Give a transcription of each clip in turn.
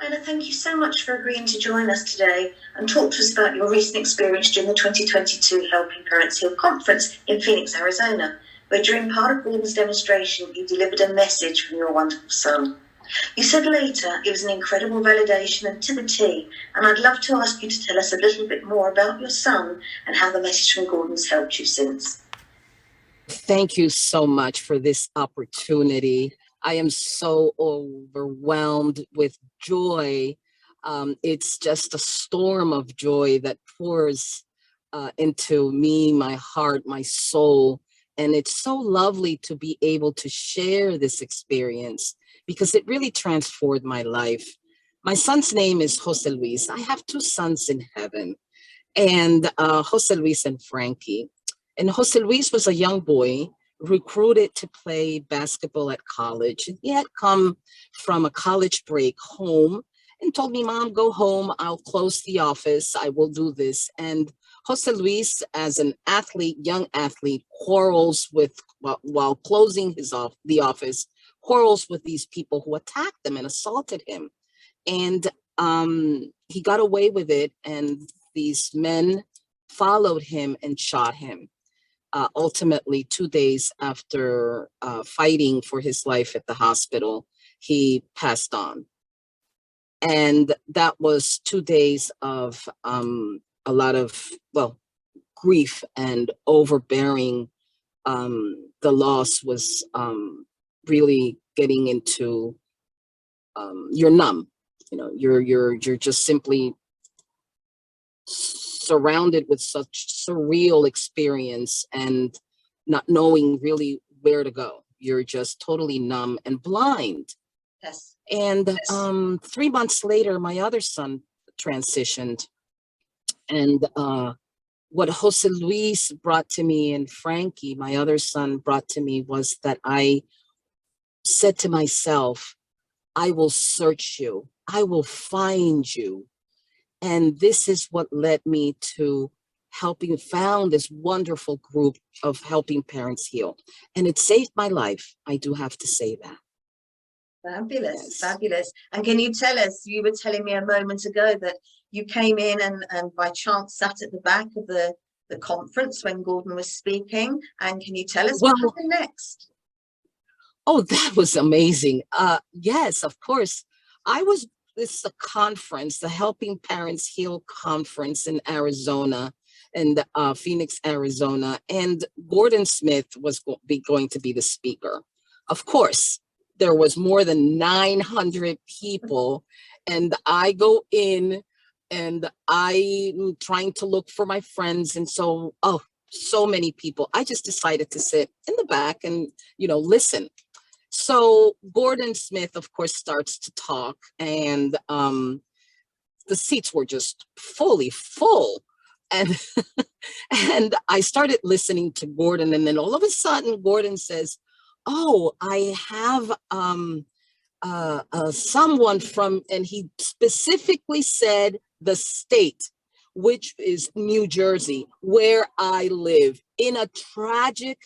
Ella, thank you so much for agreeing to join us today and talk to us about your recent experience during the 2022 Helping Parents Heal conference in Phoenix, Arizona, where during part of Gordon's demonstration, you delivered a message from your wonderful son. You said later it was an incredible validation and to the T, and I'd love to ask you to tell us a little bit more about your son and how the message from Gordon's helped you since. Thank you so much for this opportunity. I am so overwhelmed with joy. It's just a storm of joy that pours into me, my heart, my soul. And it's so lovely to be able to share this experience because it really transformed my life. My son's name is Jose Luis. I have two sons in heaven, and Jose Luis and Frankie. And Jose Luis was a young boy recruited to play basketball at college. He had come from a college break home and told me, Mom, go home. I'll close the office. I will do this. And Jose Luis, as an athlete, young athlete, quarrels with, while closing the office, quarrels with these people who attacked him and assaulted him. And he got away with it. And these men followed him and shot him. Ultimately, 2 days after fighting for his life at the hospital, he passed on. And that was 2 days of a lot of, grief and overbearing. The loss was really getting into, you're numb. You know, you're just simply surrounded with such surreal experience and not knowing really where to go. You're just totally numb and blind. Yes. And 3 months later, my other son transitioned. And what Jose Luis brought to me and Frankie, my other son, brought to me was that I said to myself, I will search you. I will find you. And this is what led me to found this wonderful group of Helping Parents Heal. And it saved my life. I do have to say that. Fabulous, yes. Fabulous. And can you tell us, you were telling me a moment ago that you came in and by chance sat at the back of the conference when Gordon was speaking. And can you tell us what happened next? Oh, that was amazing. Yes, of course. This is a conference, the Helping Parents Heal conference in Arizona, in Phoenix, Arizona. And Gordon Smith was going to be the speaker. Of course, there was more than 900 people. And I go in and I'm trying to look for my friends. And so many people. I just decided to sit in the back and, listen. So Gordon Smith, of course, starts to talk, and the seats were just fully full. And and I started listening to Gordon, and then all of a sudden Gordon says, oh, I have someone from, and he specifically said the state, which is New Jersey, where I live, in a tragic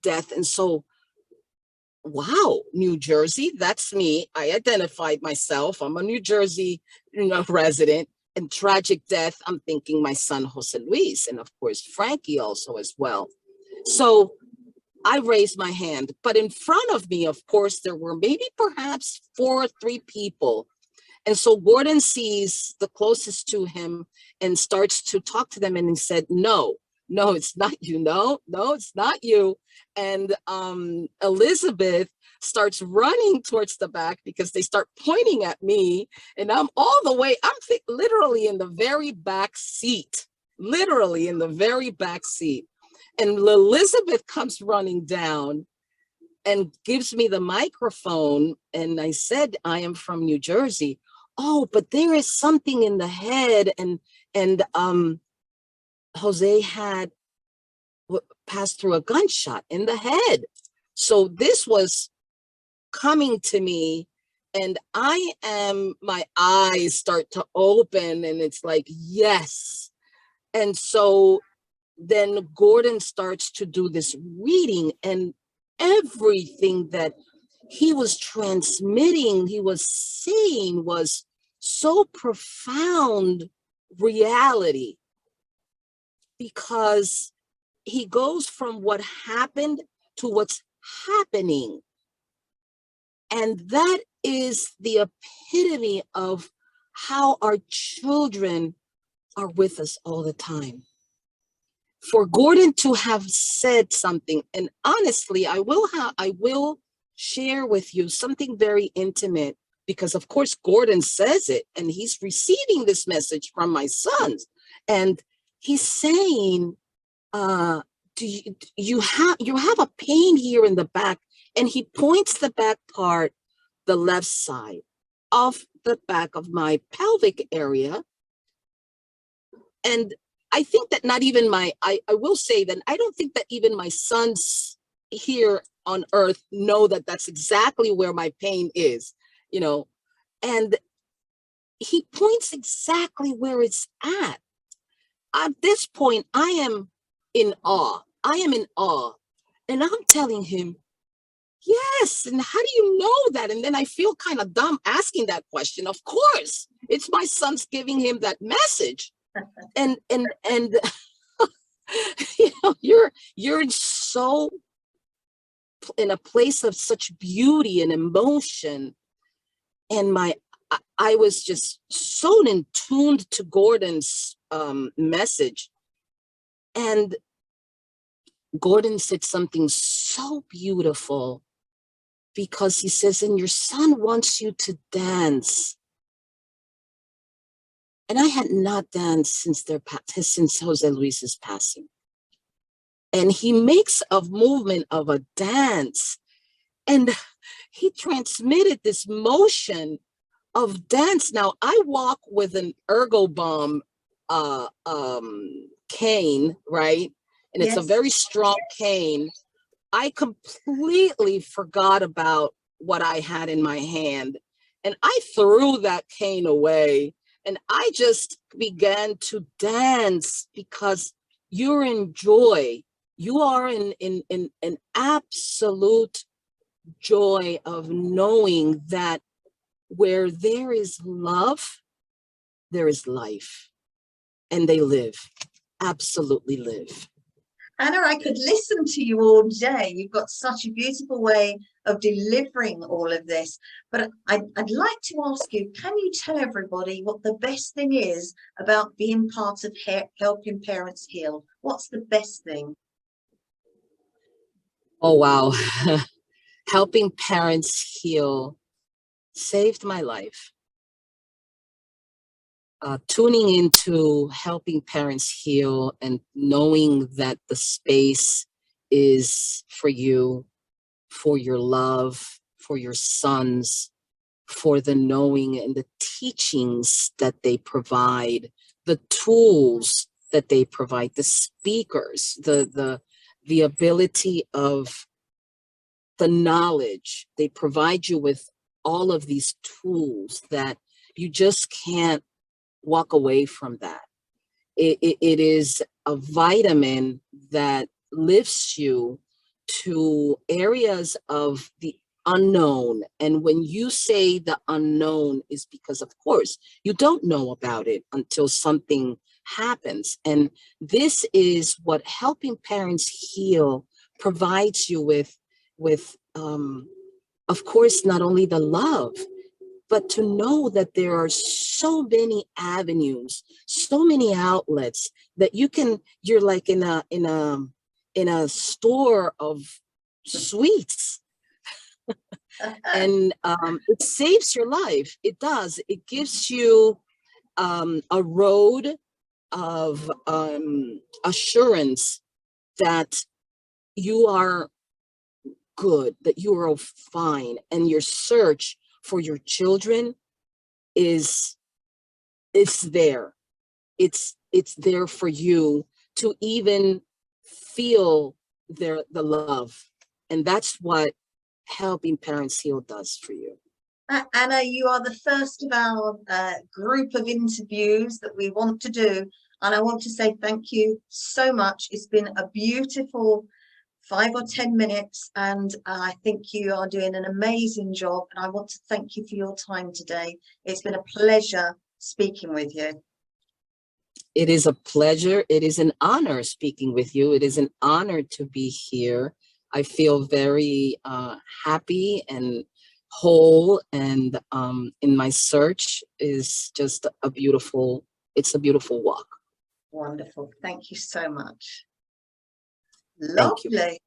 death. And so, wow, New Jersey, that's me. I identified myself. I'm a New Jersey resident. And tragic death, I'm thinking my son Jose Luis, and of course Frankie also as well. So I raised my hand, but in front of me, of course, there were maybe perhaps 4 or 3 people. And so Gordon sees the closest to him and starts to talk to them, and he said, no, it's not you. No, it's not you. And Elizabeth starts running towards the back because they start pointing at me. And I'm all the way, literally in the very back seat, And Elizabeth comes running down and gives me the microphone. And I said, I am from New Jersey. Oh, but there is something in the head. And Jose had passed through a gunshot in the head. So this was coming to me, and my eyes start to open, and it's like, yes. And so then Gordon starts to do this reading, and everything that he was transmitting, he was saying was so profound reality, because he goes from what happened to what's happening. And that is the epitome of how our children are with us all the time. For Gordon to have said something, and honestly, I will share with you something very intimate, because of course Gordon says it, and he's receiving this message from my sons, and he's saying, do you have a pain here in the back? And he points the back part, the left side of the back of my pelvic area. And I think that not even I will say that I don't think that even my sons here on earth know that that's exactly where my pain is, and he points exactly where it's at. At this point, I am in awe. I am in awe. And I'm telling him, yes. And how do you know that? And then I feel kind of dumb asking that question. Of course, it's my son's giving him that message. And you're so in a place of such beauty and emotion. And I was just so in tuned to Gordon's message. And Gordon said something so beautiful, because he says, and your son wants you to dance. And I had not danced since Jose Luis's passing. And he makes a movement of a dance, and he transmitted this motion of dance. Now, I walk with an ergo-bomb cane, right? And it's a very strong cane. I completely forgot about what I had in my hand, and I threw that cane away, and I just began to dance, because you're in joy. You are in an absolute joy of knowing that where there is love, there is life, and they live, absolutely live. Anna, I could listen to you all day. You've got such a beautiful way of delivering all of this. But I'd like to ask you, can you tell everybody what the best thing is about being part of helping parents heal? What's the best thing? Oh, wow. Helping parents heal saved my life. Tuning into helping parents heal and knowing that the space is for you, for your love, for your sons, for the knowing and the teachings that they provide, the tools that they provide, the speakers, the ability of the knowledge. They provide you with all of these tools that you just can't walk away from that. It is a vitamin that lifts you to areas of the unknown. And when you say the unknown, is because, of course, you don't know about it until something happens. And this is what helping parents heal provides you with, of course, not only the love, but to know that there are so many avenues, so many outlets that you're like in a store of sweets. And it saves your life. It does. It gives you a road of assurance that you are good, that you are fine, and your search for your children is there. It's there for you to even feel the love. And that's what helping parents heal does for you. Anna, you are the first of our group of interviews that we want to do. And I want to say thank you so much. It's been a beautiful 5 or 10 minutes, and I think you are doing an amazing job, and I want to thank you for your time today. It's been a pleasure speaking with you. It is a pleasure. It is an honor speaking with you. It is an honor to be here. I feel very happy and whole, and in my search is just a beautiful, it's a beautiful walk. Wonderful. Thank you so much. Thank you. Lovely.